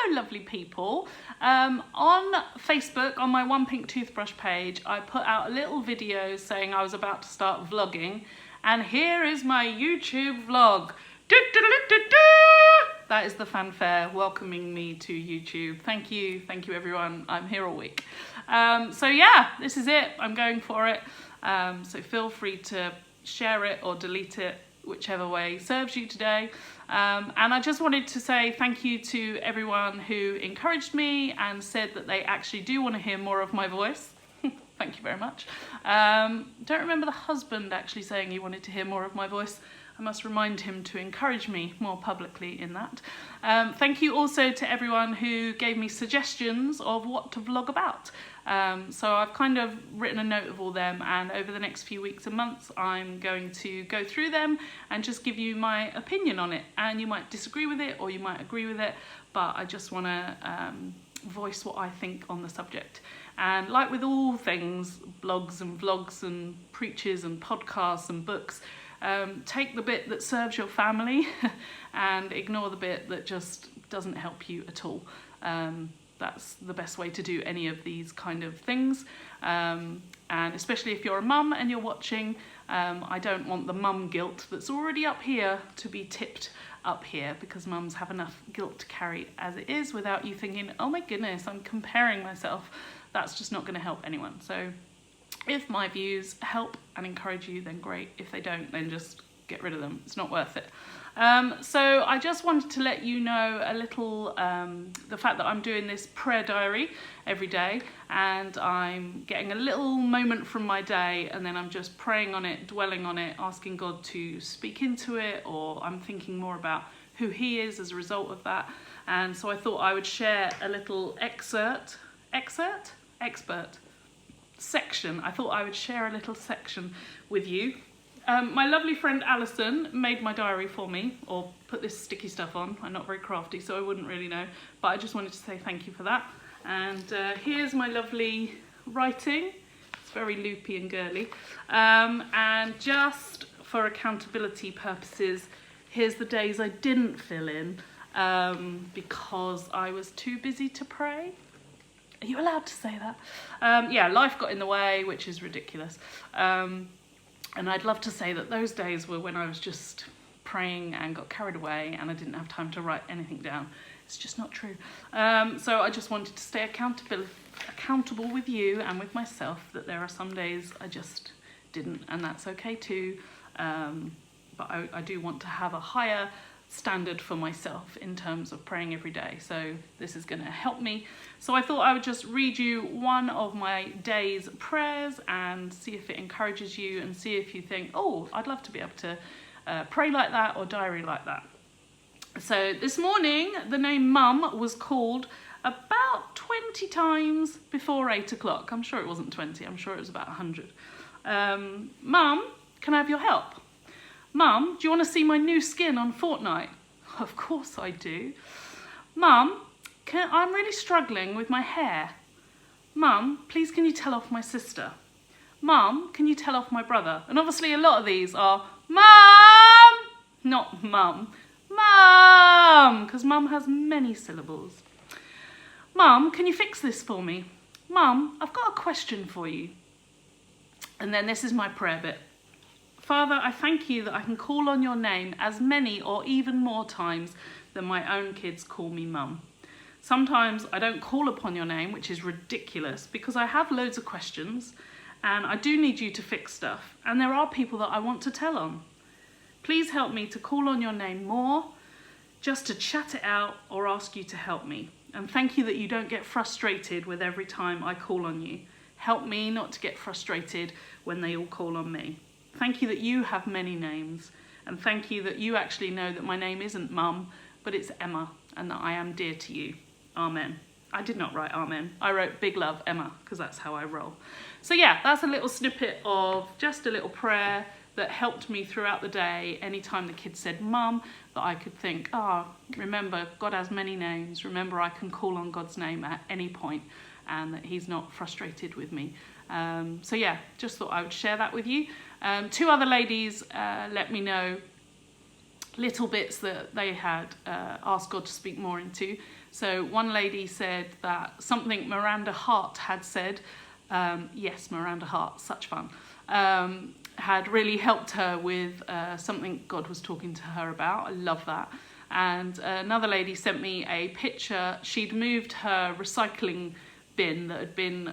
hello lovely people. On Facebook, on my One Pink Toothbrush page, I put out a little video saying I was about to start vlogging, and here is my YouTube vlog. That is the fanfare welcoming me to YouTube. Thank you everyone. I'm here all week. So yeah, this is it. I'm going for it. So feel free to share it or delete it, whichever way serves you today. And I just wanted to say thank you to everyone who encouraged me and said that they actually do want to hear more of my voice. Thank you very much. Don't remember the husband actually saying he wanted to hear more of my voice. I must remind him to encourage me more publicly in that. Thank you also to everyone who gave me suggestions of what to vlog about. So I've kind of written a note of all them, and over the next few weeks and months I'm going to go through them and just give you my opinion on it. And you might disagree with it or you might agree with it, but I just want to voice what I think on the subject. And like with all things, blogs and vlogs and preaches and podcasts and books, take the bit that serves your family and ignore the bit that just doesn't help you at all. That's the best way to do any of these kind of things. And especially if you're a mum and you're watching, I don't want the mum guilt that's already up here to be tipped up here, because mums have enough guilt to carry as it is without you thinking, oh my goodness, I'm comparing myself. That's just not going to help anyone. So if my views help and encourage you, then great. If they don't, then just get rid of them. It's not worth it. So I just wanted to let you know a little, the fact that I'm doing this prayer diary every day, and I'm getting a little moment from my day, and then I'm just praying on it, dwelling on it, asking God to speak into it, or I'm thinking more about who He is as a result of that. And so I thought I would share a little section. I thought I would share a little section with you. My lovely friend Alison made my diary for me, or put this sticky stuff on. I'm not very crafty, so I wouldn't really know, but I just wanted to say thank you for that. And here's my lovely writing. It's very loopy and girly. And just for accountability purposes, here's the days I didn't fill in because I was too busy to pray. Are you allowed to say that? Yeah, life got in the way, which is ridiculous. And I'd love to say that those days were when I was just praying and got carried away and I didn't have time to write anything down. It's just not true. So I just wanted to stay accountable with you and with myself, that there are some days I just didn't, and that's okay too. But I do want to have a higher standard for myself in terms of praying every day, so this is going to help me. So I thought I would just read you one of my day's prayers and see if it encourages you, and see if you think, oh, I'd love to be able to pray like that or diary like that. So this morning the name Mum was called about 20 times before 8 o'clock. I'm sure it wasn't 20, I'm sure it was about 100. Mum, can I have your help? Mum, do you want to see my new skin on Fortnite? Of course I do. Mum, I'm really struggling with my hair. Mum, please can you tell off my sister? Mum, can you tell off my brother? And obviously a lot of these are Mum, not Mum. Mum, because Mum has many syllables. Mum, can you fix this for me? Mum, I've got a question for you. And then this is my prayer bit. Father, I thank you that I can call on your name as many or even more times than my own kids call me Mum. Sometimes I don't call upon your name, which is ridiculous, because I have loads of questions and I do need you to fix stuff, and there are people that I want to tell on. Please help me to call on your name more, just to chat it out or ask you to help me. And thank you that you don't get frustrated with every time I call on you. Help me not to get frustrated when they all call on me. Thank you that you have many names, and thank you that you actually know that my name isn't Mum, but it's Emma, and that I am dear to you. Amen. I did not write amen. I wrote big love Emma, because that's how I roll. So yeah, that's a little snippet of just a little prayer that helped me throughout the day. Anytime the kids said Mum, that I could think, remember, God has many names. Remember, I can call on God's name at any point, and that He's not frustrated with me. So yeah, just thought I would share that with you. Two other ladies let me know little bits that they had asked God to speak more into. So one lady said that something Miranda Hart had said, yes, Miranda Hart, such fun, had really helped her with something God was talking to her about. I love that. And another lady sent me a picture. She'd moved her recycling bin that had been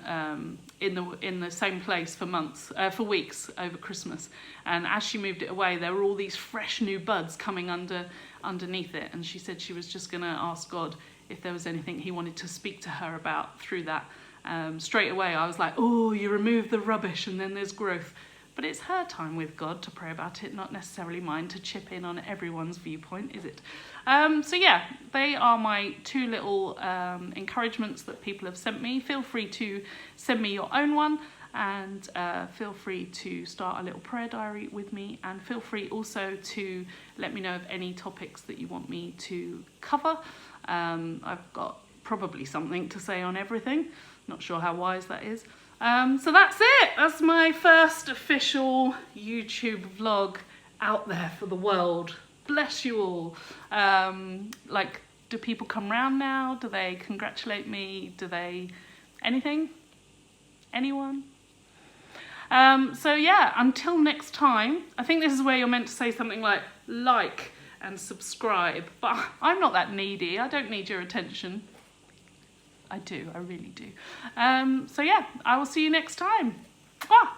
in the same place for weeks over Christmas, and as she moved it away, there were all these fresh new buds coming underneath it, and she said she was just going to ask God if there was anything he wanted to speak to her about through that. Straight away I was like, oh, you remove the rubbish and then there's growth. But it's her time with God to pray about it, not necessarily mine to chip in on everyone's viewpoint, is it? So yeah, they are my two little encouragements that people have sent me. Feel free to send me your own one, and feel free to start a little prayer diary with me, and feel free also to let me know of any topics that you want me to cover. I've got probably something to say on everything. Not sure how wise that is. So that's it. That's my first official YouTube vlog out there for the world. Bless you all. Like, do people come round now? Do they congratulate me? Do they... anything? Anyone? So yeah, until next time, I think this is where you're meant to say something like and subscribe, but I'm not that needy. I don't need your attention. I do, I really do. So yeah, I will see you next time. Ah!